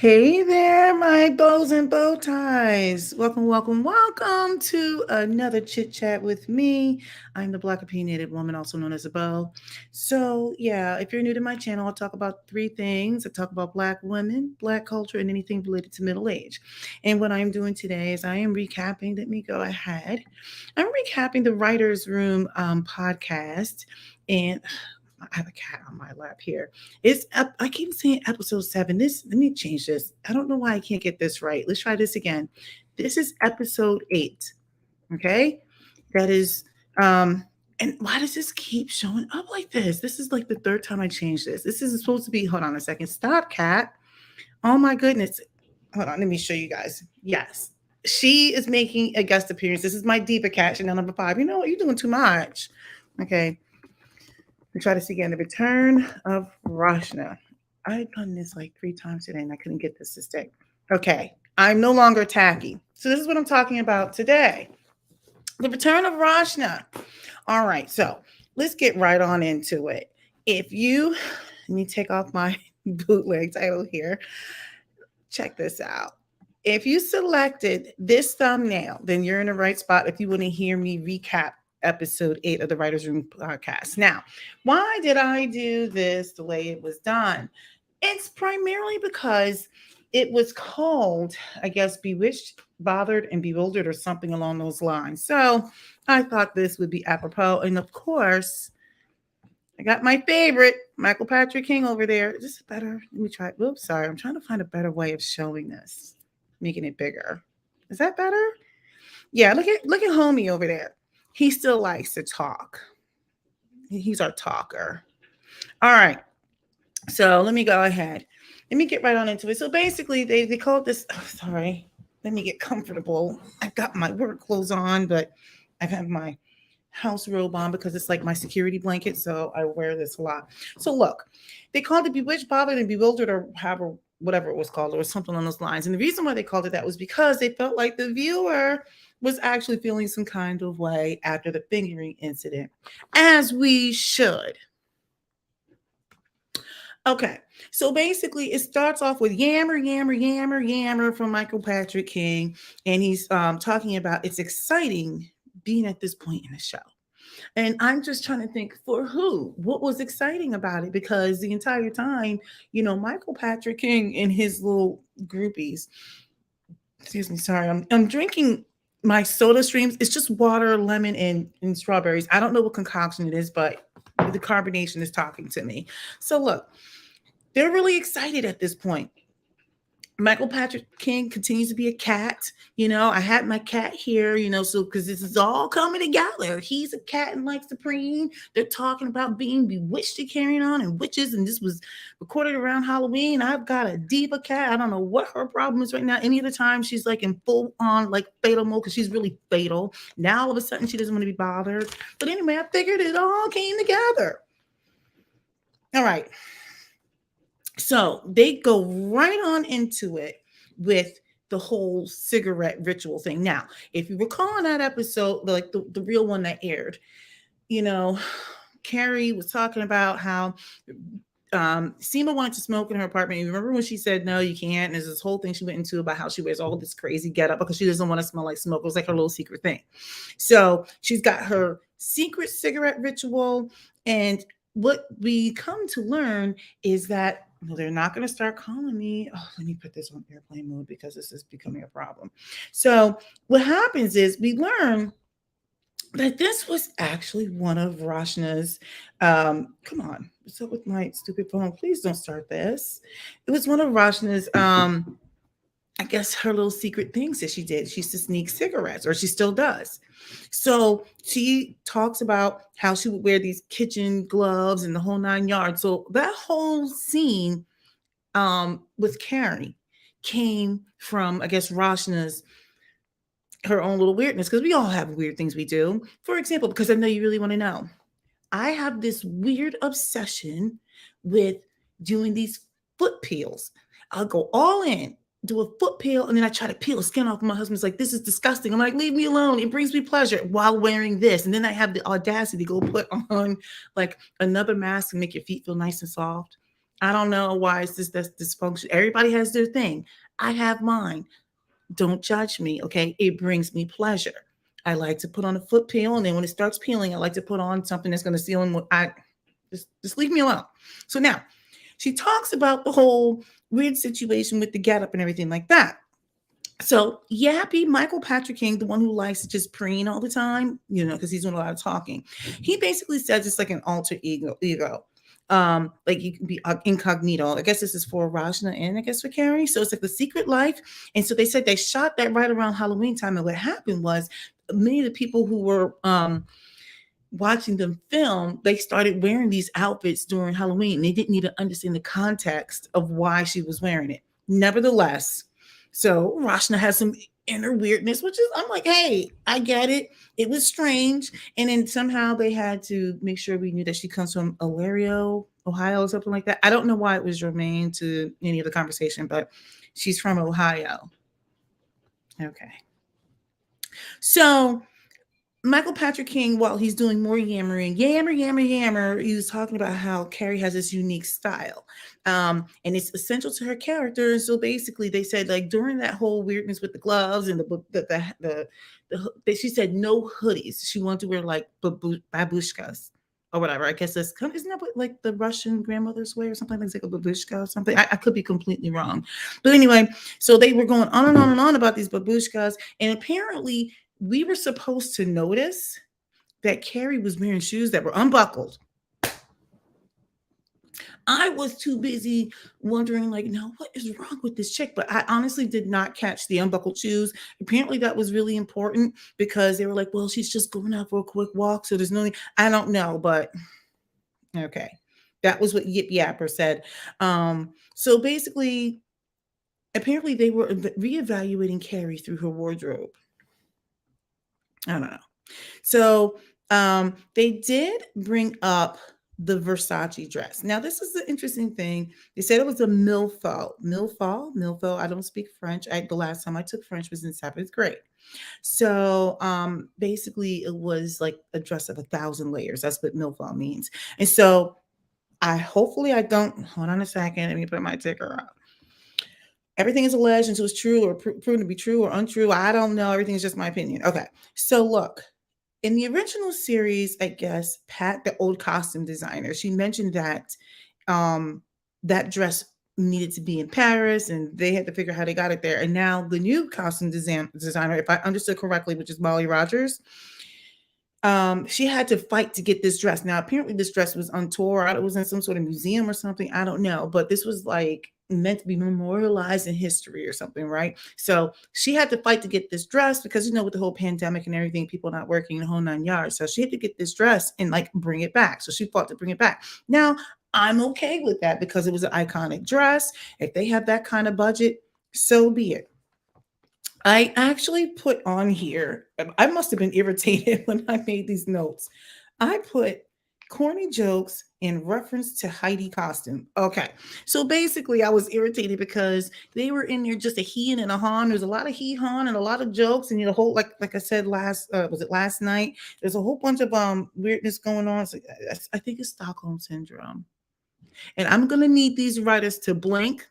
Hey there, my bows and bow ties. Welcome to another chit chat with me. I'm the Black opinionated woman, also known as a bow. So, yeah, if you're new to my channel, I'll talk about three things. I talk about Black women, Black culture, and anything related to middle age. And what I'm doing today is I am recapping. Let me go ahead. I'm recapping the Writers Room podcast. And I have a cat on my lap here. I keep saying episode 7. Let me change this. I don't know why I can't get this right. Let's try this again. This is episode 8. Okay? That is and why does this keep showing up like this? This is like the third time I changed this. This is supposed to be, hold on a second. Stop, cat. Oh my goodness. Hold on, let me show you guys. Yes. She is making a guest appearance. This is my diva cat, Chanel number 5. You know what? You're doing too much. Okay. We try to see again the return of Rachna. I've done this like 3 times today and I couldn't get this to stick. Okay, I'm no longer tacky. So this is what I'm talking about today. The return of Rachna. All right, so let's get right on into it. Let me take off my bootleg title here. Check this out. If you selected this thumbnail, then you're in the right spot if you want to hear me recap episode 8 of the Writers Room podcast. Now, why did I do this the way it was done? It's primarily because it was called, I guess, Bewitched, Bothered, and Bewildered, or something along those lines. So I thought this would be apropos. And of course, I got my favorite, Michael Patrick King over there. Is this better? Let me try. Oops, sorry. I'm trying to find a better way of showing this, making it bigger. Is that better? Yeah, look at homie over there. He still likes to talk. He's our talker. All right. So let me go ahead. Let me get right on into it. So basically, they called this. Oh, sorry. Let me get comfortable. I've got my work clothes on, but I've had my house robe on because it's like my security blanket. So I wear this a lot. So look, they called it Bewitched, Bothered, and Bewildered, or however, whatever it was called, or something on those lines. And the reason why they called it that was because they felt like the viewer was actually feeling some kind of way after the fingering incident, as we should. Okay, so basically, it starts off with yammer, yammer, yammer, yammer from Michael Patrick King, and he's talking about it's exciting being at this point in the show. And I'm just trying to think for who, what was exciting about it? Because the entire time, Michael Patrick King and his little groupies, excuse me, sorry, I'm drinking my soda streams. It's just water, lemon, and strawberries. I don't know what concoction it is, but the carbonation is talking to me. So look, they're really excited at this point. Michael Patrick King continues to be a cat. I had my cat here, so because this is all coming together. He's a cat and likes to preen. They're talking about being bewitched and carrying on and witches. And this was recorded around Halloween. I've got a diva cat. I don't know what her problem is right now. Any of the time she's like in full on like fatal mode because she's really fatal. Now all of a sudden she doesn't want to be bothered. But anyway, I figured it all came together. All right. So they go right on into it with the whole cigarette ritual thing. Now, if you recall in that episode, like the real one that aired, Carrie was talking about how Seema wanted to smoke in her apartment. You remember when she said, no, you can't? And there's this whole thing she went into about how she wears all this crazy getup because she doesn't want to smell like smoke. It was like her little secret thing. So she's got her secret cigarette ritual. And what we come to learn is that they're not going to start calling me. Oh, let me put this on airplane mode because this is becoming a problem. So what happens is we learn that this was actually one of Rachna's. Come on, what's up with my stupid phone? Please don't start this. It was one of Rachna's. I guess her little secret things that she did. She used to sneak cigarettes, or she still does. So she talks about how she would wear these kitchen gloves and the whole 9 yards. So that whole scene with Carrie came from, I guess, Rachna's her own little weirdness, because we all have weird things we do. For example, because I know you really want to know, I have this weird obsession with doing these foot peels. I'll go all in, do a foot peel, and then I try to peel the skin off. My husband's like, this is disgusting. I'm like, leave me alone. It brings me pleasure while wearing this. And then I have the audacity to go put on like another mask and make your feet feel nice and soft. I don't know why it's this dysfunction. Everybody has their thing. I have mine. Don't judge me, okay? It brings me pleasure. I like to put on a foot peel, and then when it starts peeling, I like to put on something that's going to seal in. What I just leave me alone. So now she talks about the whole weird situation with the getup and everything like that. So Yappy, Michael Patrick King, the one who likes to just preen all the time, you know, because he's doing a lot of talking. He basically says it's like an alter ego. Like you can be incognito. I guess this is for Rachna and I guess for Carrie. So it's like the secret life. And so they said they shot that right around Halloween time. And what happened was many of the people who were watching them film, they started wearing these outfits during Halloween. They didn't even understand the context of why she was wearing it. Nevertheless, so Rashna has some inner weirdness, which is, I'm like, hey, I get it. It was strange. And then somehow they had to make sure we knew that she comes from Alario, Ohio, or something like that. I don't know why it was germane to any of the conversation, but she's from Ohio. Okay. So Michael Patrick King, while he's doing more yammering, yammer, he was talking about how Carrie has this unique style. And it's essential to her character. So basically, they said like during that whole weirdness with the gloves and she said no hoodies. She wanted to wear like babushkas or whatever. I guess that's isn't that what like the Russian grandmothers wear or something like a babushka or something? I could be completely wrong, but anyway, so they were going on and on and on about these babushkas, and apparently we were supposed to notice that Carrie was wearing shoes that were unbuckled. I was too busy wondering, like, no, what is wrong with this chick? But I honestly did not catch the unbuckled shoes. Apparently, that was really important because they were like, well, she's just going out for a quick walk. So there's no, I don't know, but okay. That was what Yip Yapper said. So basically, apparently, they were reevaluating Carrie through her wardrobe. I don't know. So they did bring up the Versace dress. Now, this is the interesting thing. They said it was a milfo. I don't speak French. The last time I took French was in seventh grade. So basically, it was like a dress of 1,000 layers. That's what milfo means. And so hopefully I don't. Hold on a second. Let me put my ticker up. Everything is alleged until it's true or proven to be true or untrue. I don't know. Everything is just my opinion. Okay. So look, in the original series, I guess Pat, the old costume designer, she mentioned that that dress needed to be in Paris, and they had to figure out how they got it there. And now the new costume designer, if I understood correctly, which is Molly Rogers, she had to fight to get this dress. Now, apparently, this dress was on tour. It was in some sort of museum or something. I don't know, but this was like meant to be memorialized in history or something, right? So she had to fight to get this dress because with the whole pandemic and everything, people not working the whole 9 yards. So she had to get this dress and like bring it back. So she fought to bring it back. Now I'm okay with that because it was an iconic dress. If they have that kind of budget, so be it. I actually put on here, I must have been irritated when I made these notes. I put corny jokes in reference to Heidi costume. Okay. So basically, I was irritated because they were in there just a he and a han. There's a lot of he han and a lot of jokes, and the whole like I said last night? There's a whole bunch of weirdness going on. So I think it's Stockholm syndrome, and I'm gonna need these writers to blink.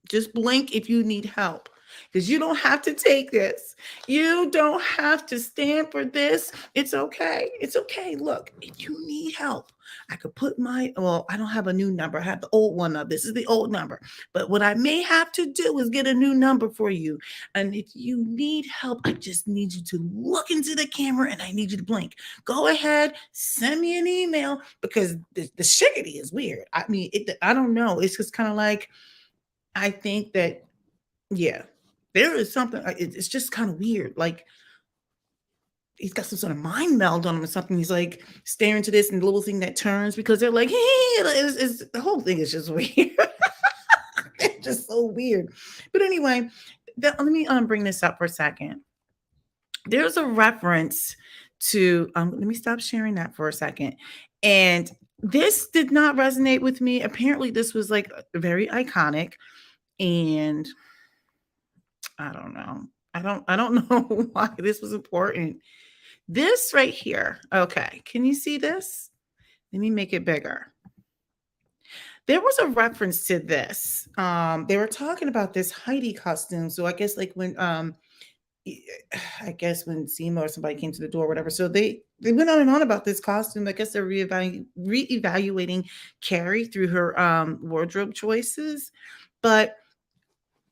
Just blink if you need help because you don't have to take this. You don't have to stand for this. It's okay. It's okay. Look, if you need help, I could put I don't have a new number. I have the old one up. This is the old number. But what I may have to do is get a new number for you. And if you need help, I just need you to look into the camera and I need you to blink. Go ahead, send me an email because the shiggity is weird. I mean, I don't know. It's just kind of like, I think that, yeah, there is something, it's just kind of weird. Like, he's got some sort of mind meld on him or something. He's like staring to this and the little thing that turns because they're like, hey, the whole thing is just weird. It's just so weird. But anyway, let me bring this up for a second. There's a reference to, let me stop sharing that for a second. And this did not resonate with me. Apparently, this was like very iconic. And I don't know. I don't know why this was important. This right here. Okay. Can you see this? Let me make it bigger. There was a reference to this. They were talking about this Heidi costume. So I guess like when I guess when Seema or somebody came to the door, or whatever. So they went on and on about this costume. I guess they're reevaluating Carrie through her wardrobe choices. But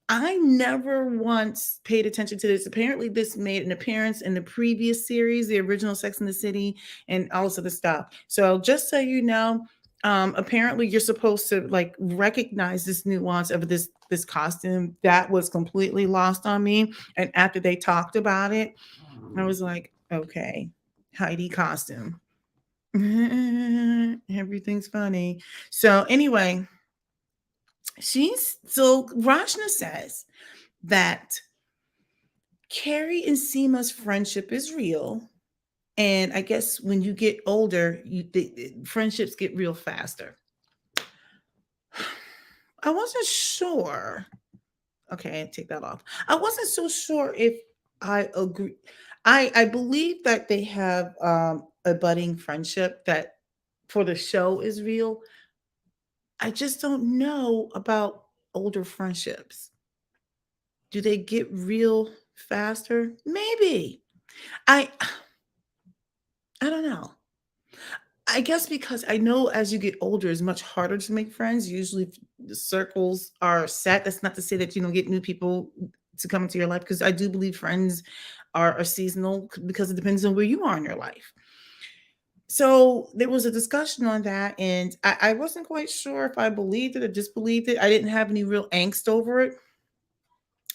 I never once paid attention to this. Apparently, this made an appearance in the previous series, the original Sex in the City, and all this other stuff. So, just so you know, apparently you're supposed to like recognize this nuance of this costume that was completely lost on me. And after they talked about it, I was like, okay, Heidi costume. Everything's funny. So anyway, Rachna says that Carrie and Seema's friendship is real. And I guess when you get older, friendships get real faster. I wasn't sure. Okay, take that off. I wasn't so sure if I agree. I believe that they have a budding friendship that for the show is real. I just don't know about older friendships. Do they get real faster? Maybe. I I don't know. I guess because I know as you get older, it's much harder to make friends. Usually, the circles are set. That's not to say that you don't get new people to come into your life, because I do believe friends are seasonal because it depends on where you are in your life. So there was a discussion on that, and I wasn't quite sure if I believed it or disbelieved it. I didn't have any real angst over it,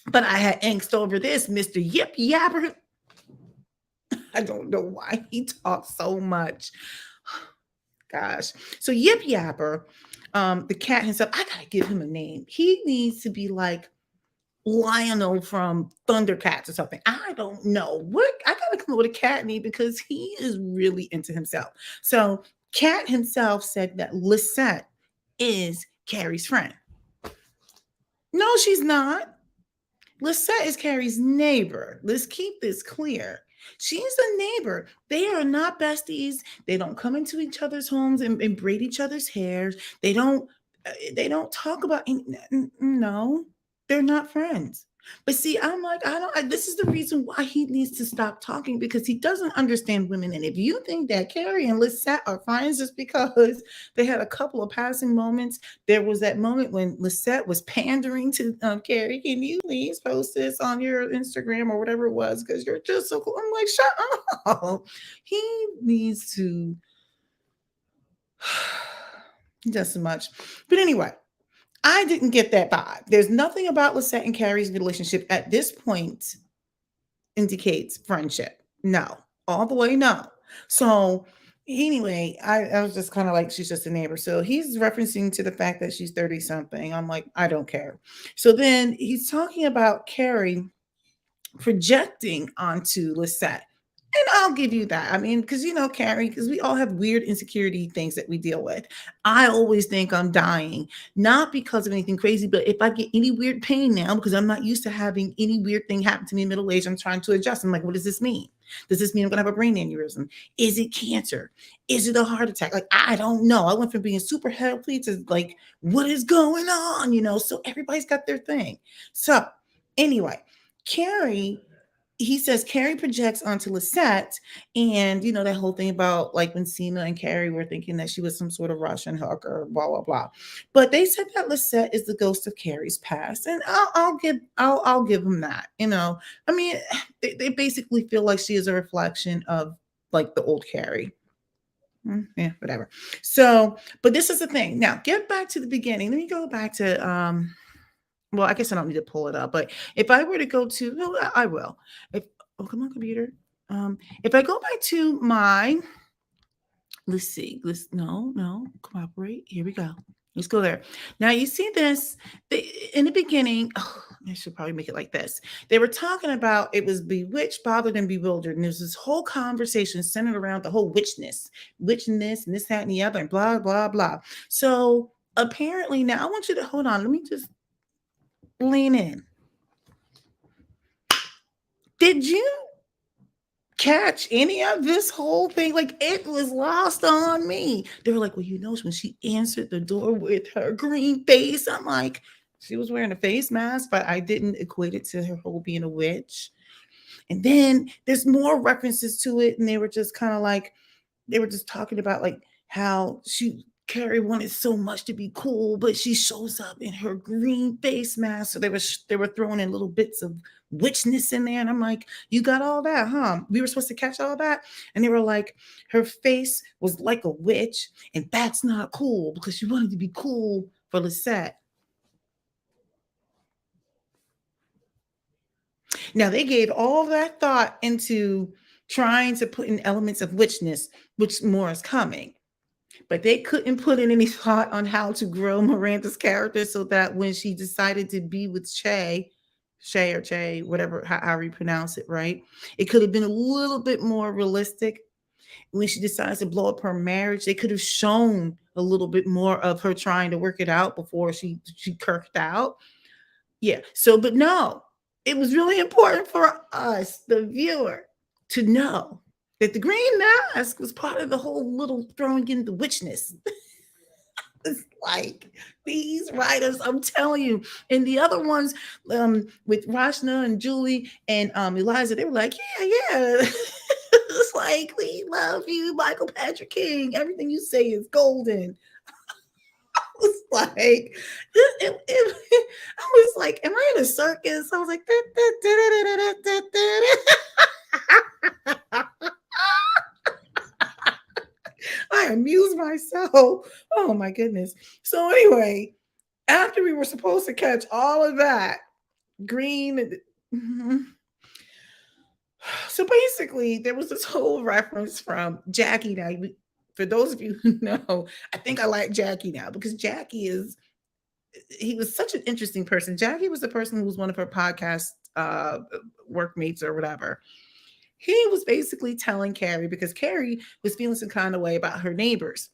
but I had angst over this, Mr. Yip Yapper. I don't know why he talks so much. Gosh. So Yip Yapper, the cat himself, I gotta give him a name. He needs to be like Lionel from Thundercats or something. I don't know. What I gotta come up with a cat name because he is really into himself. So Cat himself said that Lisette is Carrie's friend. No, she's not. Lisette is Carrie's neighbor. Let's keep this clear. She's a neighbor. They are not besties. They don't come into each other's homes and braid each other's hairs. They don't talk about no. They're not friends. But see, I'm like, this is the reason why he needs to stop talking, because he doesn't understand women. And if you think that Carrie and Lisette are friends just because they had a couple of passing moments, there was that moment when Lisette was pandering to Carrie. Can you please post this on your Instagram or whatever it was? Because you're just so cool. I'm like, shut up. He needs to just as much. But anyway, I didn't get that vibe. There's nothing about Lisette and Carrie's relationship at this point indicates friendship. No, all the way no. So anyway, I was just kind of like, she's just a neighbor. So he's referencing to the fact that she's 30 something. I'm like, I don't care. So then he's talking about Carrie projecting onto Lisette. And I'll give you that. I mean, because Carrie, because we all have weird insecurity things that we deal with. I always think I'm dying, not because of anything crazy, but if I get any weird pain now, because I'm not used to having any weird thing happen to me in middle age, I'm trying to adjust. I'm like, what does this mean? Does this mean I'm gonna have a brain aneurysm? Is it cancer? Is it a heart attack? Like, I don't know. I went from being super healthy to like, what is going on? So everybody's got their thing. So anyway, Carrie, he says Carrie projects onto Lisette, and that whole thing about like when Seema and Carrie were thinking that she was some sort of Russian hooker, blah blah blah. But they said that Lisette is the ghost of Carrie's past, and I'll give them that. I mean, they basically feel like she is a reflection of like the old Carrie. Yeah, whatever. So, but this is the thing. Now, get back to the beginning. Let me go back to well, I guess I don't need to pull it up, but if I were to go to, no, I will. If come on, computer. If I go back to my, let's see, no, cooperate. Here we go. Let's go there. Now you see this in the beginning. Oh, I should probably make it like this. They were talking about it was bewitched, bothered, and bewildered, and there's this whole conversation centered around the whole witchness, and this, that, and the other, and blah blah blah. So apparently, now I want you to hold on. Let me just lean in. Did you catch any of this whole thing. Like it was lost on me. They were like, well, when she answered the door with her green face, I'm like, she was wearing a face mask, but I didn't equate it to her whole being a witch. And then there's more references to it, and they were just kind of like, they were just talking about like how Carrie wanted so much to be cool, but she shows up in her green face mask. So they were throwing in little bits of witchness in there, and I'm like, you got all that, huh? We were supposed to catch all that, and they were like, her face was like a witch, and that's not cool because she wanted to be cool for Lisette. Now they gave all that thought into trying to put in elements of witchness, which more is coming. But they couldn't put in any thought on how to grow Miranda's character so that when she decided to be with Shay or Che, whatever, how you pronounce it, right? It could have been a little bit more realistic. When she decides to blow up her marriage, they could have shown a little bit more of her trying to work it out before she kirked out. Yeah. So, but no, it was really important for us, the viewer, to know that the green mask was part of the whole little throwing in the witchness. It's like these writers, I'm telling you, and the other ones with Rachna and Julie and Eliza, they were like, yeah, yeah. It's like, we love you, Michael Patrick King. Everything you say is golden. Was like, I was like, am I in a circus? I was like, I amuse myself. Oh my goodness. So anyway, after we were supposed to catch all of that green, so basically there was this whole reference from Jackie. Now, for those of you who know, I think I like Jackie now because Jackie is he was such an interesting person. Jackie was the person who was one of her podcast workmates or whatever. He was basically telling Carrie because Carrie was feeling some kind of way about her neighbors.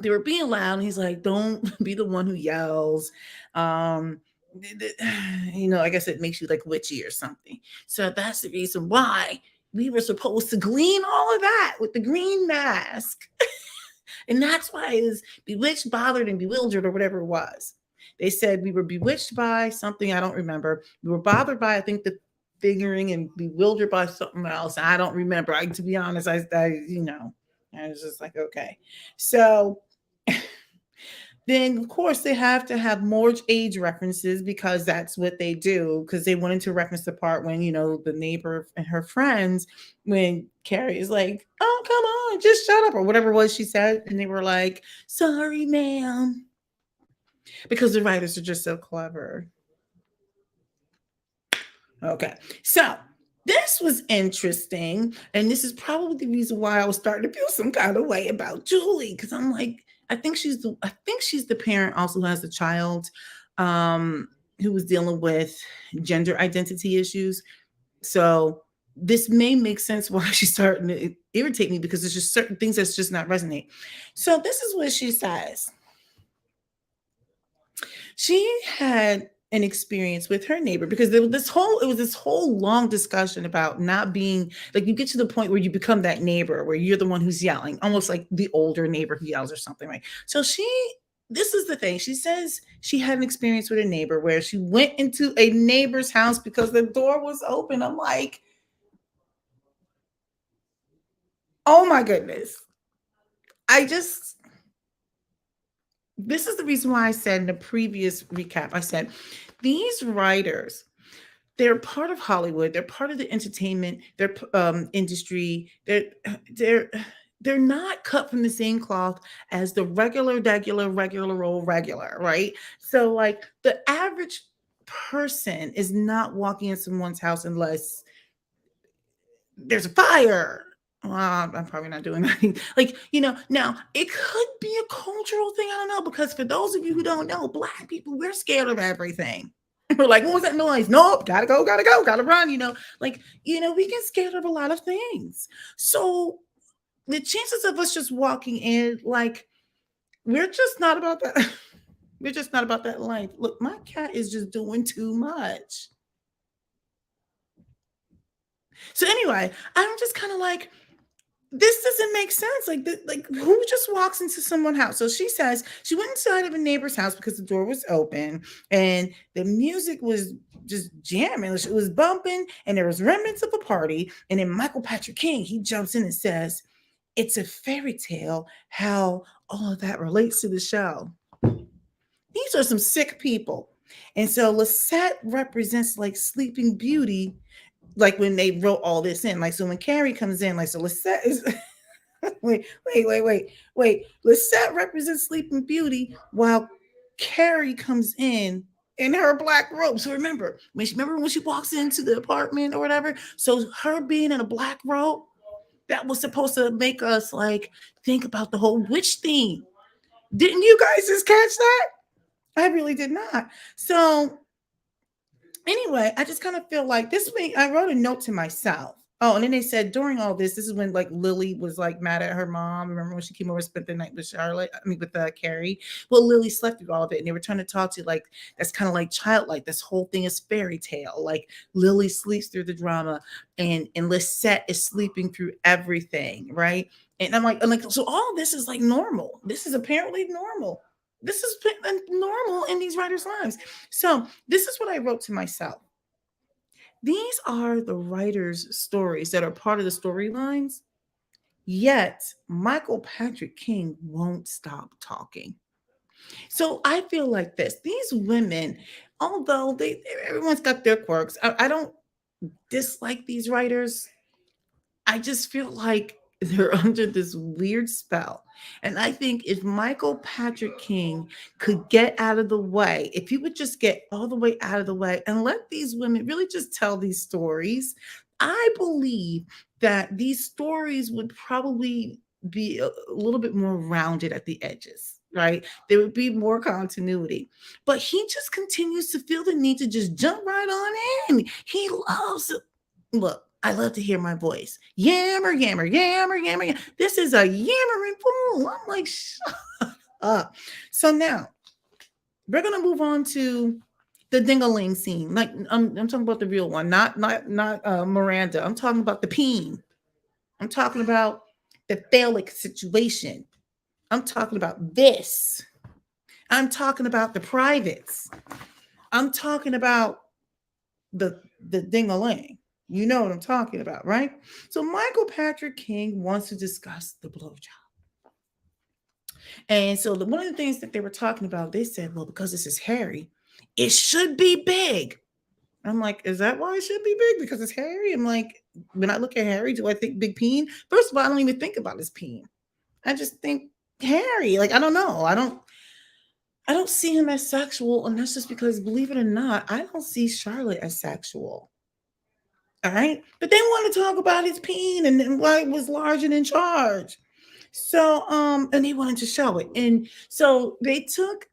They were being loud, and he's like, "Don't be the one who yells." Um, I guess it makes you like witchy or something. So that's the reason why we were supposed to glean all of that with the green mask. And that's why it is bewitched, bothered, and bewildered, or whatever it was. They said we were bewitched by something I don't remember. We were bothered by, I think, the figuring, and bewildered by something else. I don't remember. To be honest, I was just like, okay. So then, of course, they have to have more age references because that's what they do. Because they wanted to reference the part when the neighbor and her friends, when Carrie is like, "Oh, come on, just shut up," or whatever it was she said, and they were like, "Sorry, ma'am," because the writers are just so clever. Okay, so this was interesting, and this is probably the reason why I was starting to feel some kind of way about Julie, because I'm like, I think she's the parent also who has a child, um, who was dealing with gender identity issues. So this may make sense why she's starting to irritate me because there's just certain things that's just not resonate. So this is what she says. She had an experience with her neighbor because it was this whole long discussion about not being like, you get to the point where you become that neighbor where you're the one who's yelling, almost like the older neighbor who yells or something, right? So this is the thing. She says she had an experience with a neighbor where she went into a neighbor's house because the door was open. I'm like, oh my goodness. I just This is the reason why I said in the previous recap, I said these writers, they're part of Hollywood. They're part of the entertainment, industry. They're they're not cut from the same cloth as the regular old regular, right? So like the average person is not walking in someone's house unless there's a fire. Well, I'm probably not doing that. Like, now it could be a cultural thing. I don't know. Because for those of you who don't know, Black people, we're scared of everything. We're like, what was that noise? Nope, gotta go, gotta run. Like, we get scared of a lot of things. So the chances of us just walking in, like, we're just not about that. We're just not about that life. Look, my cat is just doing too much. So anyway, I'm just kind of like, this doesn't make sense. Like who just walks into someone's house? So she says she went inside of a neighbor's house because the door was open and the music was just jamming. It was bumping and there was remnants of a party. And then Michael Patrick King, he jumps in and says, "It's a fairy tale how all of that relates to the show." These are some sick people. And so Lisette represents like Sleeping Beauty, like when they wrote all this in. Like, so when Carrie comes in, like, so Lisette is wait. Lisette represents Sleeping Beauty while Carrie comes in her black robe. So remember when she walks into the apartment or whatever. So her being in a black robe, that was supposed to make us like think about the whole witch theme. Didn't you guys just catch that? I really did not. So anyway, I just kind of feel like this week I wrote a note to myself. Oh, and then they said during all this is when like Lily was like mad at her mom. Remember when she came over, spent the night with Charlotte? I mean, with Carrie. Well, Lily slept through all of it, and they were trying to talk to like that's kind of like childlike. This whole thing is fairy tale. Like Lily sleeps through the drama, and Lisette is sleeping through everything, right? And I'm like, so all this is like normal. This is apparently normal. This is normal in these writers' lives. So this is what I wrote to myself. These are the writers' stories that are part of the storylines, yet Michael Patrick King won't stop talking. So I feel like this. These women, although everyone's got their quirks, I don't dislike these writers. I just feel like they're under this weird spell. And I think if Michael Patrick King could get out of the way, if he would just get all the way out of the way and let these women really just tell these stories, I believe that these stories would probably be a little bit more rounded at the edges. Right, there would be more continuity, but he just continues to feel the need to just jump right on in. He loves Look, I love to hear my voice. Yammer, yammer, yammer, yammer, yammer. This is a yammering fool. I'm like, shut up. So now we're gonna move on to the dingaling scene. Like I'm talking about the real one, not Miranda. I'm talking about the peen. I'm talking about the phallic situation. I'm talking about this. I'm talking about the privates. I'm talking about the dingaling. You know what I'm talking about, right? So Michael Patrick King wants to discuss the blowjob. And so one of the things that they were talking about, they said, well, because this is Harry, it should be big. I'm like, is that why it should be big? Because it's Harry? I'm like, when I look at Harry, do I think big peen? First of all, I don't even think about his peen. I just think Harry. Like, I don't know. I don't see him as sexual, and that's just because, believe it or not, I don't see Charlotte as sexual. All right. But they want to talk about his peen and why it was large and in charge. So, and they wanted to show it. And so they took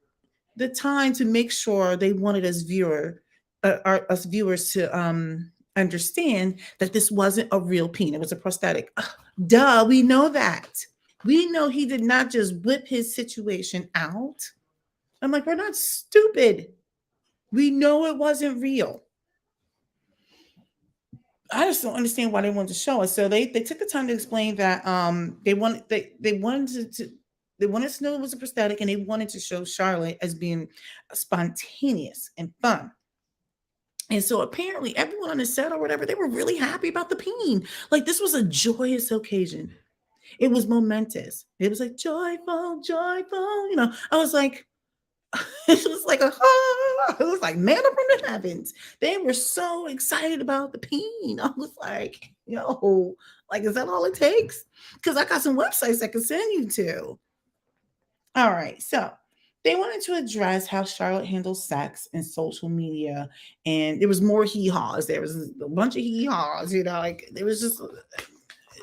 the time to make sure they wanted us viewers to understand that this wasn't a real peen. It was a prosthetic. Ugh, duh, we know that. We know he did not just whip his situation out. I'm like, we're not stupid. We know it wasn't real. I just don't understand why they wanted to show us. So they took the time to explain that they wanted to they wanted to know it was a prosthetic and they wanted to show Charlotte as being spontaneous and fun. And so apparently everyone on the set or whatever, they were really happy about the peen. Like this was a joyous occasion. It was momentous. It was like joyful, joyful. I was like, it was like it was like manna from the heavens. They were so excited about the peen. I was like, yo, like, is that all it takes? Because I got some websites I can send you to. All right, so they wanted to address how Charlotte handles sex and social media, and there was more hee haws. There was a bunch of hee haws, like there was just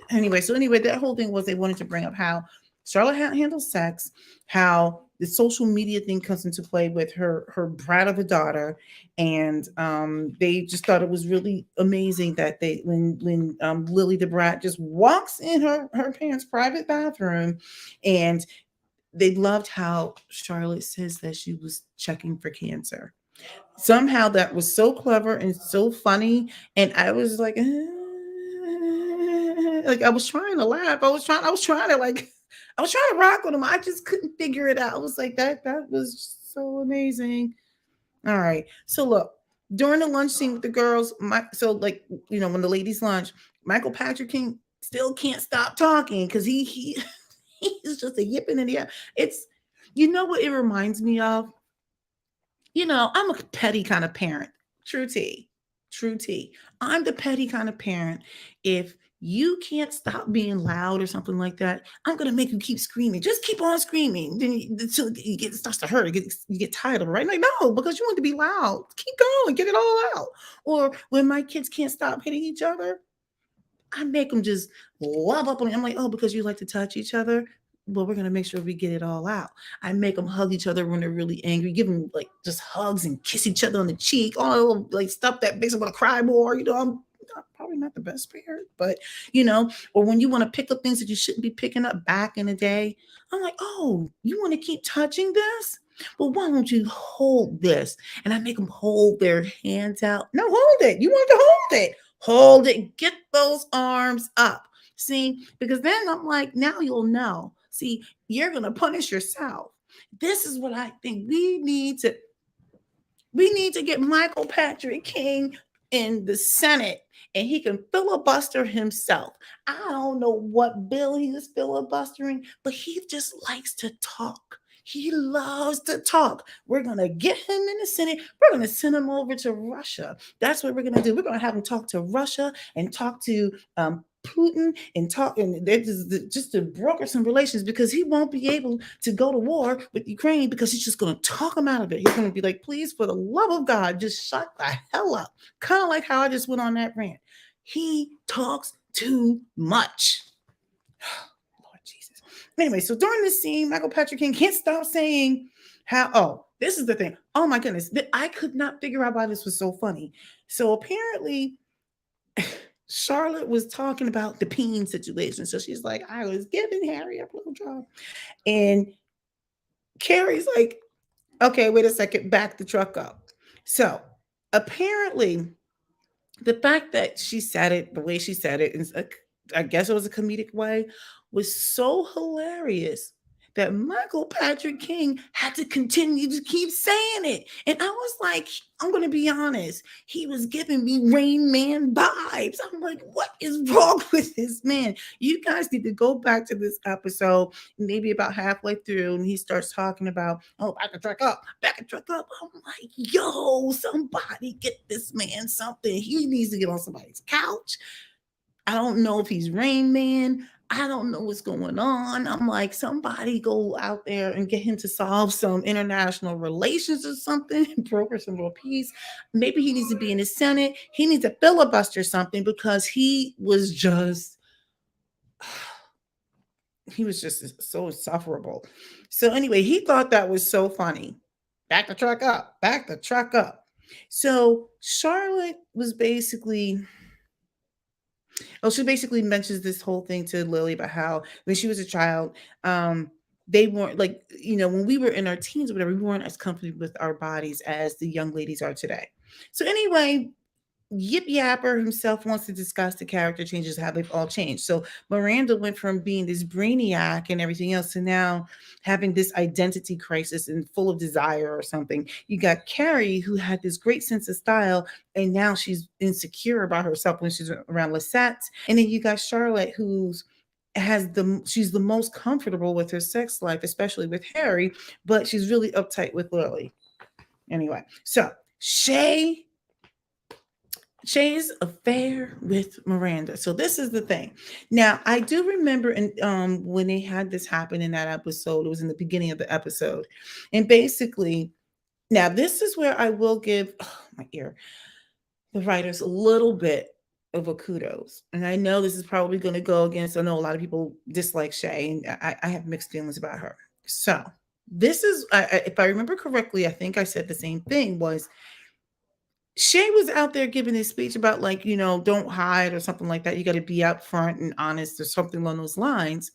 anyway, that whole thing was they wanted to bring up how Charlotte handles sex, how the social media thing comes into play with her brat of a daughter, and they just thought it was really amazing that they when Lily the brat just walks in her parents' private bathroom, and they loved how Charlotte says that she was checking for cancer. Somehow that was so clever and so funny, and I was like. Like I was trying to laugh. I was trying to like, I was trying to rock with him. I just couldn't figure it out. I was like, that was so amazing. All right. So look, during the lunch scene with the girls, so like, when the ladies lunch, Michael Patrick King still can't stop talking because he's just a yipping in the air. It's, what it reminds me of? I'm a petty kind of parent. True tea. True tea. I'm the petty kind of parent. If you can't stop being loud or something like that, I'm gonna make you keep screaming. Just keep on screaming. Then until you get it starts to hurt. You get tired of it, right? Like, no, because you want to be loud. Keep going, get it all out. Or when my kids can't stop hitting each other, I make them just love up on it. I'm like, oh, because you like to touch each other. Well, we're gonna make sure we get it all out. I make them hug each other when they're really angry. Give them like just hugs and kiss each other on the cheek. All like stuff that makes them want to cry more. I'm probably not the best parent, but or when you want to pick up things that you shouldn't be picking up back in the day, I'm like, oh, you want to keep touching this? Well, why don't you hold this? And I make them hold their hands out. No, hold it. You want to hold it. Hold it. Get those arms up. See, because then I'm like, now you'll know. See, you're going to punish yourself. This is what I think we need to get Michael Patrick King in the Senate and he can filibuster himself. I don't know what bill he was filibustering, but he just likes to talk. He loves to talk. We're going to get him in the Senate. We're going to send him over to Russia. That's what we're going to do. We're going to have him talk to Russia and talk to Putin and talk, and just to broker some relations because he won't be able to go to war with Ukraine because he's just going to talk him out of it. He's going to be like, please, for the love of God, just shut the hell up. Kind of like how I just went on that rant. He talks too much. Lord Jesus. Anyway, so during this scene, Michael Patrick King can't stop saying how, oh, this is the thing. Oh my goodness. I could not figure out why this was so funny. So apparently, Charlotte was talking about the peen situation. So she's like, I was giving Harry a blowjob. And Carrie's like, okay, wait a second, back the truck up. So apparently, the fact that she said it the way she said it, I guess it was a comedic way, was so hilarious that Michael Patrick King had to continue to keep saying it. And I was like, I'm going to be honest, he was giving me Rain Man vibes. I'm like, what is wrong with this man? You guys need to go back to this episode, maybe about halfway through, and he starts talking about, oh, back a truck up, back a truck up. I'm like, yo, somebody get this man something. He needs to get on somebody's couch. I don't know if he's Rain Man. I don't know what's going on. I'm like, somebody go out there and get him to solve some international relations or something, broker some real peace. Maybe he needs to be in the Senate. He needs to filibuster something because he was just so insufferable. So anyway, he thought that was so funny. Back the truck up, back the truck up. So Charlotte was basically she basically mentions this whole thing to Lily about how when she was a child, they weren't like, when we were in our teens or whatever, we weren't as comfortable with our bodies as the young ladies are today. So anyway, Yip Yapper himself wants to discuss the character changes, how they've all changed. So Miranda went from being this brainiac and everything else to now having this identity crisis and full of desire or something. You got Carrie, who had this great sense of style, and now she's insecure about herself when she's around Lisette. And then you got Charlotte, she's the most comfortable with her sex life, especially with Harry, but she's really uptight with Lily. Anyway, so Shay's affair with Miranda. So this is the thing. Now, I do remember when they had this happen in that episode, it was in the beginning of the episode. And basically, now this is where I will give my ear, the writers a little bit of a kudos. And I know this is probably going to go against, I know a lot of people dislike Shay, and I have mixed feelings about her. So this is, if I remember correctly, I think I said the same thing, was Shay was out there giving his speech about like, don't hide or something like that. You got to be up front and honest or something along those lines.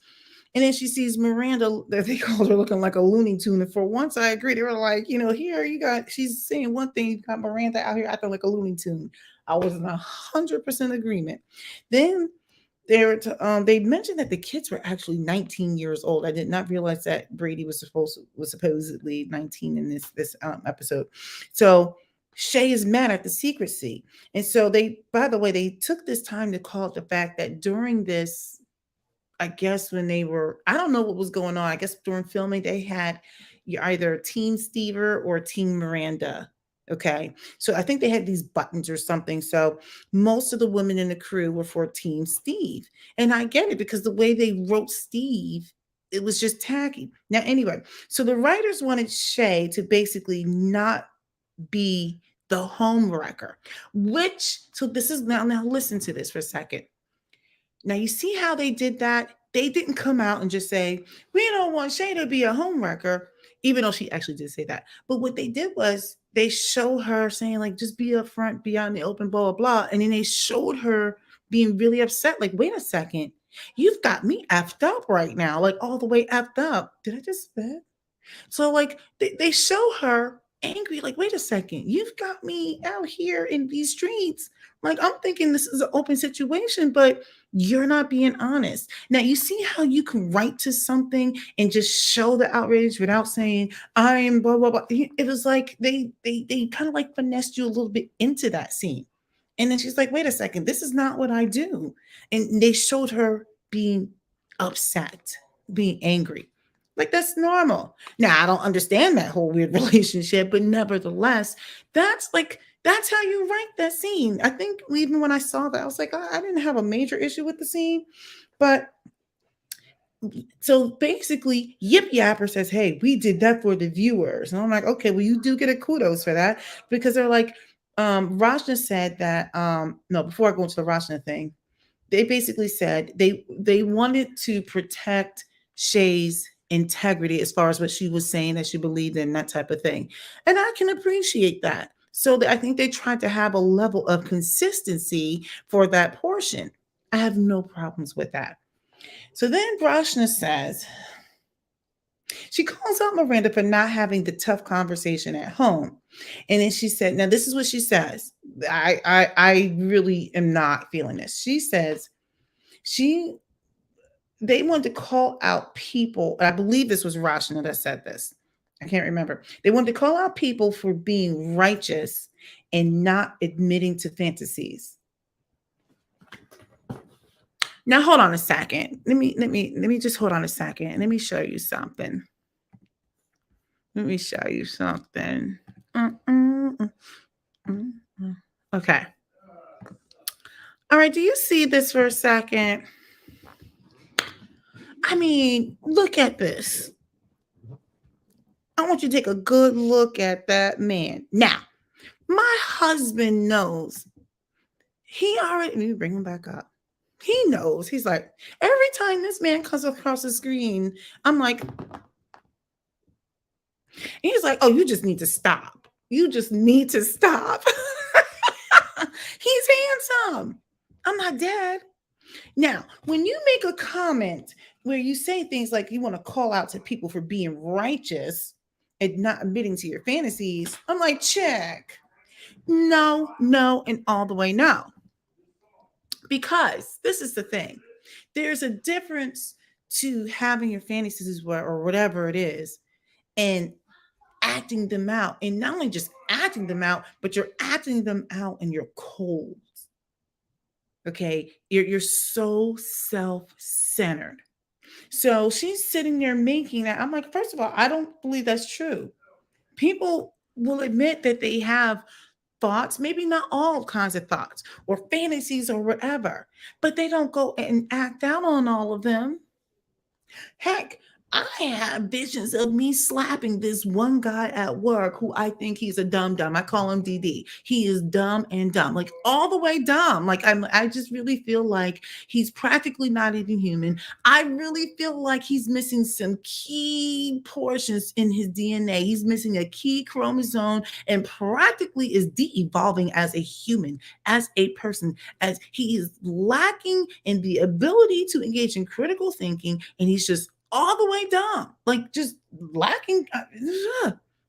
And then she sees Miranda, that they called her looking like a Looney Tune. And for once I agree, they were like, here she's saying one thing, you got Miranda out here acting like a Looney Tune. I was in 100% agreement. Then they mentioned that the kids were actually 19 years old. I did not realize that Brady was supposedly 19 in this episode. So Shay is mad at the secrecy. And so they, by the way, they took this time to call it the fact that during this, I guess when they were, I don't know what was going on. I guess during filming, they had either Team Stever or Team Miranda. Okay. So I think they had these buttons or something. So most of the women in the crew were for Team Steve. And I get it because the way they wrote Steve, it was just tacky. Now, anyway, so the writers wanted Shay to basically not be the home wrecker, which, so this is now listen to this for a second. Now, you see how they did that? They didn't come out and just say, we don't want Shay to be a homewrecker, even though she actually did say that. But what they did was they showed her saying, like, just be upfront, be out in the open, blah, blah, blah. And then they showed her being really upset. Like, wait a second, you've got me effed up right now, like all the way effed up. Did I just spit? So like they show her angry, like, wait a second, you've got me out here in these streets. Like I'm thinking this is an open situation, but you're not being honest. Now you see how you can write to something and just show the outrage without saying I am blah blah blah. It was like they kind of like finessed you a little bit into that scene. And then she's like, wait a second, this is not what I do. And they showed her being upset, being angry. Like that's normal. Now I don't understand that whole weird relationship, but nevertheless, that's like that's how you write that scene. I think even when I saw that, I was like, I didn't have a major issue with the scene, but so basically, Yip Yapper says, "Hey, we did that for the viewers," and I'm like, "Okay, well, you do get a kudos for that because they're like." Rachna said that no, before I go into the Rachna thing, they basically said they wanted to protect Shay's integrity as far as what she was saying that she believed in, that type of thing, and I can appreciate that. So I think they tried to have a level of consistency for that portion. I have no problems with that. So then Rachna says she calls out Miranda for not having the tough conversation at home. And then she said, now this is what she says. I really am not feeling this. She says she they wanted to call out people. I believe this was Rachna that said this. I can't remember. They wanted to call out people for being righteous and not admitting to fantasies. Now hold on a second. Let me just hold on a second. Let me show you something. Let me show you something. Okay. All right. Do you see this for a second? I mean, look at this. I want you to take a good look at that man. Now, my husband knows. He already, let me bring him back up. He knows. He's like, every time this man comes across the screen, I'm like, he's like, oh, you just need to stop. You just need to stop. He's handsome. I'm not dead. Now, when you make a comment where you say things like you want to call out to people for being righteous and not admitting to your fantasies, I'm like, check. No, no, and all the way no. Because this is the thing. There's a difference to having your fantasies or whatever it is and acting them out. And not only just acting them out, but you're acting them out and you're cold. Okay. You're so self-centered. So she's sitting there making that. I'm like, first of all, I don't believe that's true. People will admit that they have thoughts, maybe not all kinds of thoughts or fantasies or whatever, but they don't go and act out on all of them. Heck, I have visions of me slapping this one guy at work who I think he's a dumb dumb. I call him DD. He is dumb and dumb, like all the way dumb. Like I just really feel like he's practically not even human. I really feel like he's missing some key portions in his DNA. He's missing a key chromosome and practically is de-evolving as a human, as a person, as he is lacking in the ability to engage in critical thinking, and he's just all the way dumb, like just lacking.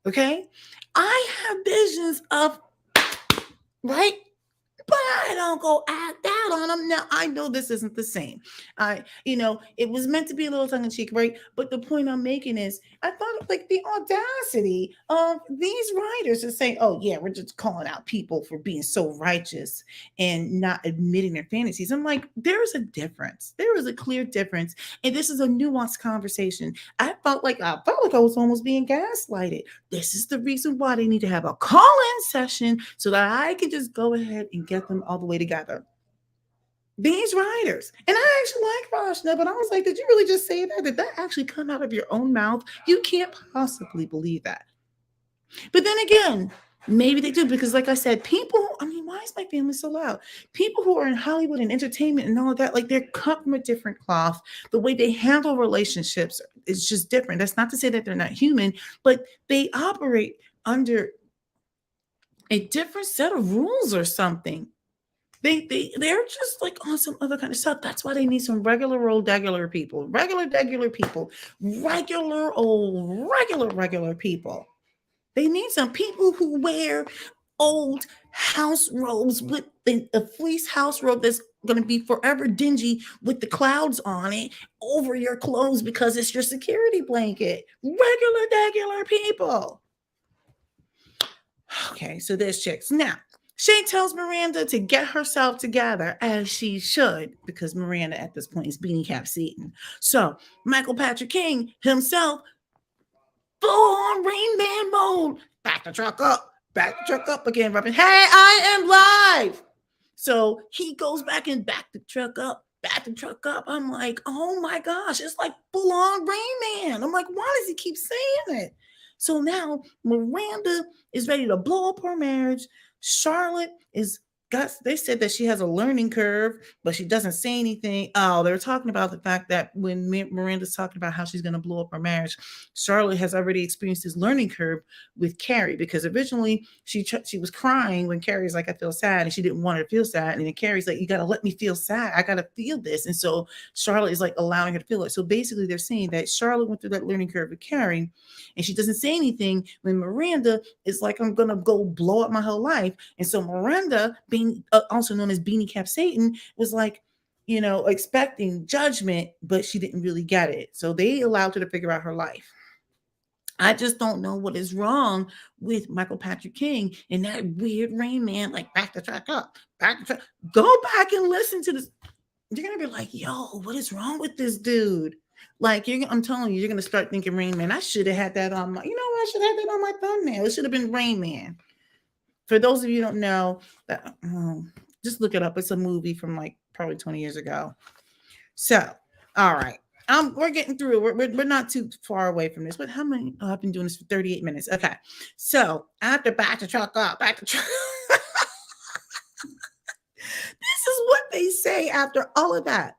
Okay. I have visions of, right? but I don't go act out on them. Now I know this isn't the same. It was meant to be a little tongue in cheek, right? But the point I'm making is, I thought of like the audacity of these writers to say, "Oh yeah, we're just calling out people for being so righteous and not admitting their fantasies." I'm like, there is a difference. There is a clear difference, and this is a nuanced conversation. I felt like I was almost being gaslighted. This is the reason why they need to have a call-in session so that I can just go ahead and get them all the way together. These writers. And I actually like Rachna, but I was like, did you really just say that? Did that actually come out of your own mouth? You can't possibly believe that. But then again, maybe they do, because like I said, why is my family so loud? People who are in Hollywood and entertainment and all of that, like, they're cut from a different cloth. The way they handle relationships is just different. That's not to say that they're not human, but they operate under a different set of rules or something. They're just like on some other kind of stuff. That's why they need some regular old regular people, regular people, regular people. They need some people who wear old house robes with a fleece house robe that's going to be forever dingy with the clouds on it over your clothes because it's your security blanket. Regular people. Okay, so there's chicks. Now, Shay tells Miranda to get herself together, as she should, because Miranda at this point is Beanie Cap Seaton. So Michael Patrick King himself, full on Rain Man mode. Back the truck up again, Robin. Hey, I am live. So he goes back and back the truck up. I'm like, oh my gosh, it's like full on Rain Man. I'm like, why does he keep saying it? So now Miranda is ready to blow up her marriage. Charlotte is they said that she has a learning curve, but she doesn't say anything. Oh, they're talking about the fact that when Miranda's talking about how she's going to blow up her marriage, Charlotte has already experienced this learning curve with Carrie, because originally she was crying when Carrie's like, I feel sad, and she didn't want her to feel sad, and then Carrie's like, you got to let me feel sad. I got to feel this. And so Charlotte is like allowing her to feel it. So basically they're saying that Charlotte went through that learning curve with Carrie, and she doesn't say anything when Miranda is like, I'm going to go blow up my whole life. And so Miranda, being also known as Beanie Cap Satan, was like, expecting judgment, but she didn't really get it. So they allowed her to figure out her life. I just don't know what is wrong with Michael Patrick King and that weird Rain Man, like, back the track up, back the track. Go back and listen to this. You're going to be like, yo, what is wrong with this dude? Like, I'm telling you, you're going to start thinking Rain Man. I should have had that on my, I should have that on my thumbnail. It should have been Rain Man. For those of you who don't know, that just look it up. It's a movie from like probably 20 years ago. So, all right. We're getting through. We're not too far away from this. But how many? Oh, I've been doing this for 38 minutes. Okay. So after back the truck up, back the truck. This is what they say after all of that.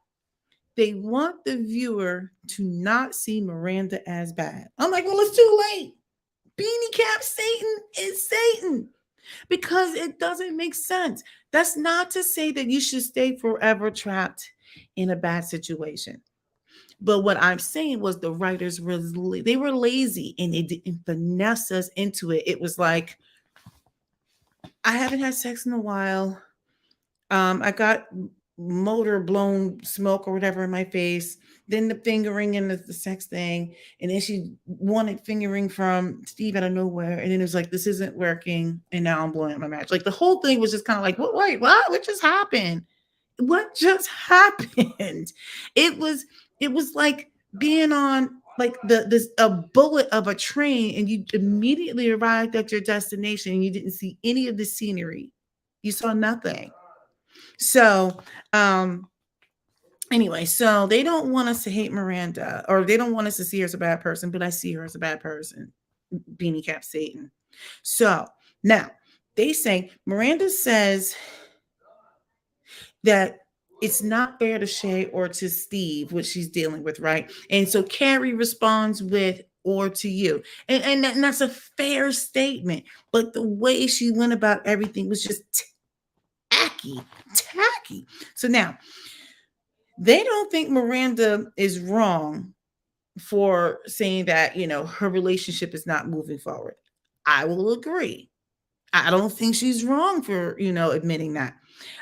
They want the viewer to not see Miranda as bad. I'm like, well, it's too late. Beanie Cap Satan is Satan, because it doesn't make sense. That's not to say that you should stay forever trapped in a bad situation. But what I'm saying was the writers were lazy, and they didn't finesse us into it. It was like, I haven't had sex in a while. I got motor blown smoke or whatever in my face. Then the fingering and the sex thing, and then she wanted fingering from Steve out of nowhere, and then it was like, this isn't working, and now I'm blowing up my match. Like, the whole thing was just kind of like, wait, what just happened? What just happened? It was like being on like a bullet of a train, and you immediately arrived at your destination and you didn't see any of the scenery. You saw nothing. So anyway, so they don't want us to hate Miranda, or they don't want us to see her as a bad person, but I see her as a bad person. Beanie Cap Satan. So now they say, Miranda says that it's not fair to Shay or to Steve what she's dealing with, right? And so Carrie responds with, or to you. And that's a fair statement. But the way she went about everything was just tacky. So now, they don't think Miranda is wrong for saying that, her relationship is not moving forward. I will agree. I don't think she's wrong for, admitting that.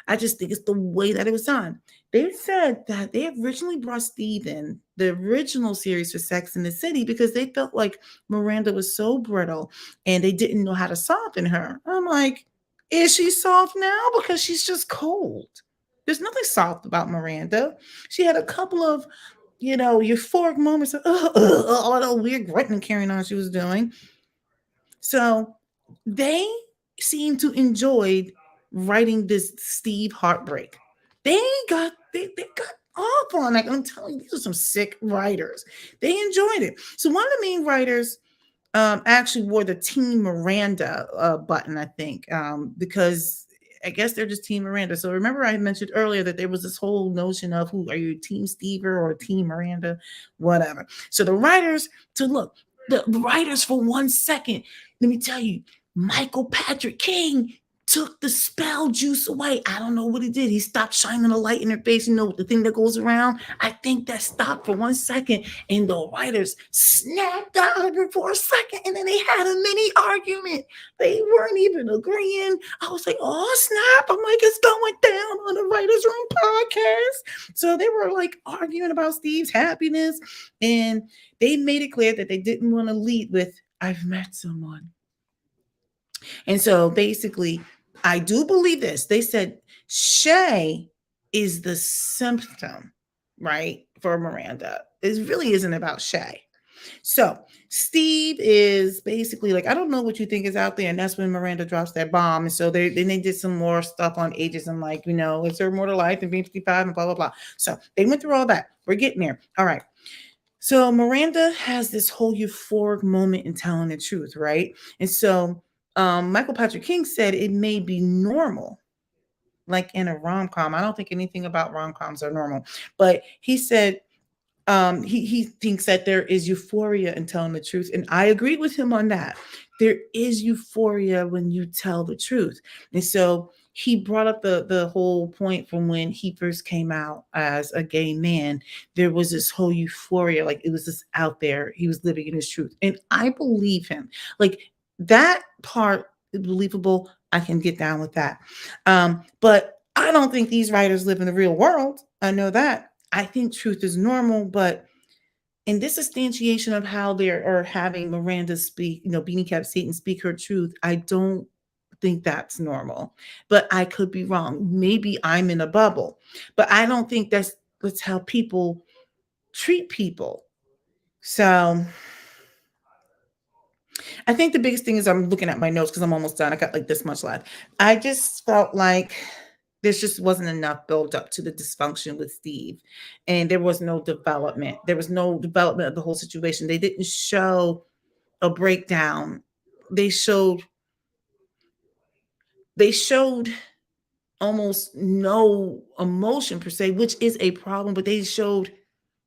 I just think it's the way that it was done. They said that they originally brought Steve in the original series for Sex in the City because they felt like Miranda was so brittle and they didn't know how to soften her. I'm like, is she soft now? Because she's just cold. There's nothing soft about Miranda. She had a couple of, euphoric moments of all that weird grunting carrying on she was doing. So they seem to enjoy writing this Steve heartbreak. They got off on that. I'm telling you, these are some sick writers. They enjoyed it. So one of the main writers actually wore the Team Miranda button, I think, because I guess they're just Team Miranda. So remember, I mentioned earlier that there was this whole notion of who are you, Team Steve or Team Miranda, whatever. So the writers, to look, the writers for 1 second, let me tell you, Michael Patrick King took the spell juice away. I don't know what he did. He stopped shining a light in her face. You know, the thing that goes around. I think that stopped for 1 second, and the writers snapped out of it for a second, and then they had a mini argument. They weren't even agreeing. I was like, oh, snap. I'm like, it's going down on the Writers Room podcast. So they were like arguing about Steve's happiness, and they made it clear that they didn't want to lead with, I've met someone. And so basically, I do believe this. They said Shay is the symptom, right, for Miranda. It really isn't about Shay. So Steve is basically like, I don't know what you think is out there. And that's when Miranda drops that bomb. And so then they did some more stuff on ageism, like, is there more to life than being 55 and blah, blah, blah. So they went through all that. We're getting there. All right. So Miranda has this whole euphoric moment in telling the truth, right? And so Michael Patrick King said it may be normal, like in a rom com. I don't think anything about rom coms are normal, but he said he thinks that there is euphoria in telling the truth, and I agree with him on that. There is euphoria when you tell the truth, and so he brought up the whole point from when he first came out as a gay man. There was this whole euphoria, like it was just out there. He was living in his truth, and I believe him. Like that part is believable. I can get down with that, but I don't think these writers live in the real world. I know that. I think truth is normal, but in this instantiation of how they are having Miranda speak, Beanie Cap Satan speak her truth, I don't think that's normal. But I could be wrong. Maybe I'm in a bubble, but I don't think that's how people treat people. So I think the biggest thing is I'm looking at my notes because I'm almost done. I got like this much left. I just felt like there just wasn't enough build up to the dysfunction with Steve. And there was no development. There was no development of the whole situation. They didn't show a breakdown. They showed they showed almost no emotion per se, which is a problem, but they showed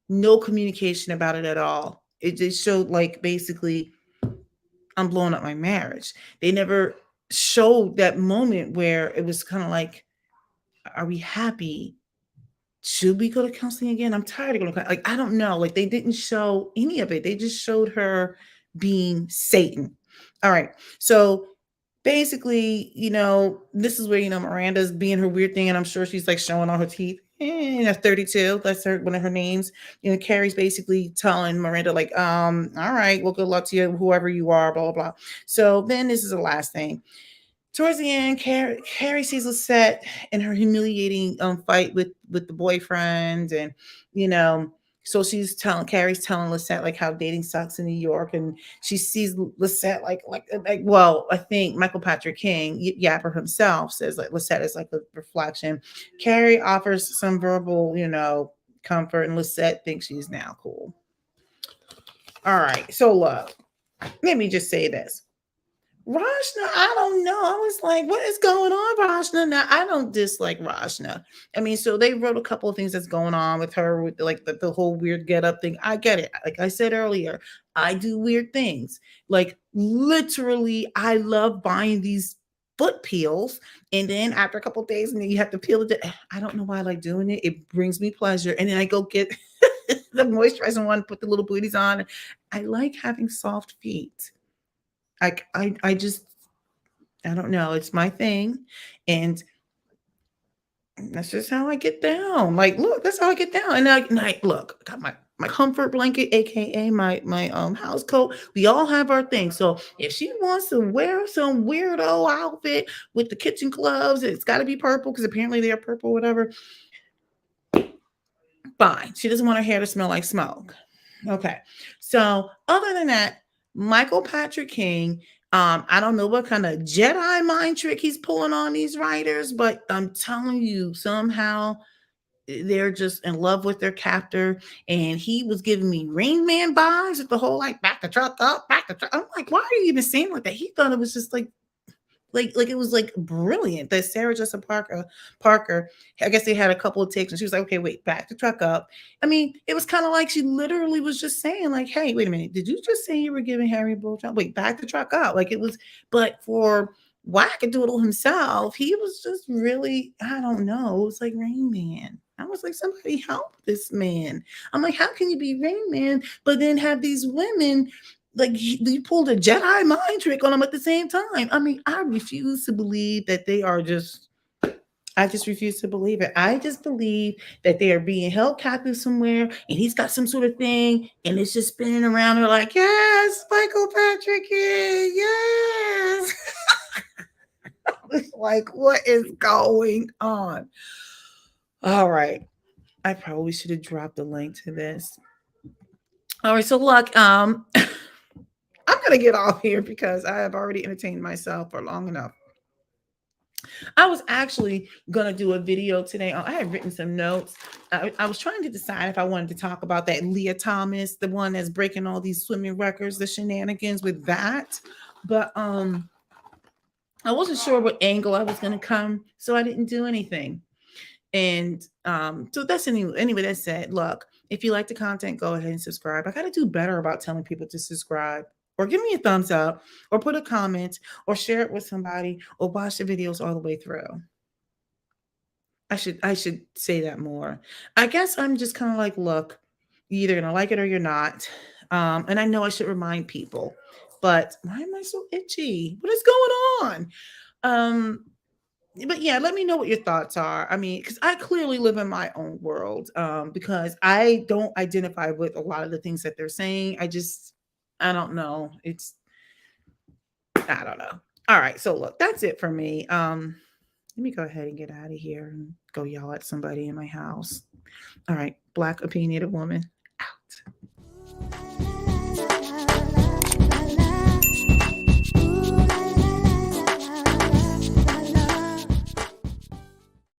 no communication about it at all. It just showed like basically I'm blowing up my marriage. They never showed that moment where it was kind of like, are we happy? Should we go to counseling again? I'm tired of going to like I don't know. Like they didn't show any of it. They just showed her being Satan. All right. So basically, this is where Miranda's being her weird thing, and I'm sure she's like showing all her teeth. That's 32. That's her one of her names. Carrie's basically telling Miranda, like, all right, well, good luck to you, whoever you are, blah, blah, blah. So then this is the last thing. Towards the end, Carrie sees Lisette in her humiliating fight with the boyfriend, and you know, so Carrie's telling Lisette like how dating sucks in New York, and she sees Lisette like well, I think Michael Patrick King, Yapper himself, says like Lisette is like a reflection. Carrie offers some verbal, comfort, and Lisette thinks she's now cool. All right, so love. Let me just say this. Rachna, I don't know. I was like, what is going on, Rachna? Now, I don't dislike Rachna. I mean, so they wrote a couple of things that's going on with her, with like the whole weird get up thing. I get it. Like I said earlier, I do weird things. Like literally, I love buying these foot peels. And then after a couple of days, and then you have to peel it. I don't know why I like doing it. It brings me pleasure. And then I go get the moisturizing one, put the little booties on. I like having soft feet. I just I don't know. It's my thing, and That's just how I get down. Like, look, that's how I get down. And I look, got my comfort blanket, aka my house coat. We all have our things. So if she wants to wear some weirdo outfit with the kitchen gloves, it's got to be purple because apparently they're purple, whatever. Fine. She doesn't want her hair to smell like smoke. Okay. So other than that, Michael Patrick King. I don't know what kind of Jedi mind trick he's pulling on these writers, but I'm telling you, somehow they're just in love with their captor. And he was giving me Rain Man vibes with the whole like back the truck up, back the truck. I'm like, why are you even saying like that? He thought it was just like it was like brilliant that Sarah Jessica Parker, I guess they had a couple of takes and she was like, okay, wait, back the truck up. I mean, it was kind of like she literally was just saying, like, hey, wait a minute, did you just say you were giving Harry a blowjob? Wait, back the truck up. Like it was, but for Wackadoodle himself, he was just really, I don't know, it was like Rain Man. I was like, somebody help this man. I'm like, how can you be Rain Man, but then have these women like you pulled a Jedi mind trick on them at the same time. I mean, I refuse to believe that they are just. I just refuse to believe it. I just believe that they are being held captive somewhere, and he's got some sort of thing, and it's just spinning around. They're like, "Yes, Michael Patrick, yes." It's like, what is going on? All right, I probably should have dropped the link to this. All right, so look, I'm gonna get off here because I have already entertained myself for long enough. I was actually gonna do a video today. I had written some notes. I was trying to decide if I wanted to talk about that Leah Thomas, the one that's breaking all these swimming records, the shenanigans with that. But I wasn't sure what angle I was gonna come, so I didn't do anything. And so that's anyway, that said, look, if you like the content, go ahead and subscribe. I gotta do better about telling people to subscribe or give me a thumbs up or put a comment or share it with somebody or watch the videos all the way through. I should say that more. I guess I'm just kind of like, look, you're either gonna like it or you're not. And I know I should remind people, but why am I so itchy? What is going on? Um, but yeah, let me know what your thoughts are. I mean, because I clearly live in my own world. Because I don't identify with a lot of the things that they're saying. I don't know. I don't know. All right, so look, that's it for me. Let me go ahead and get out of here and go yell at somebody in my house. All right, Black opinionated woman.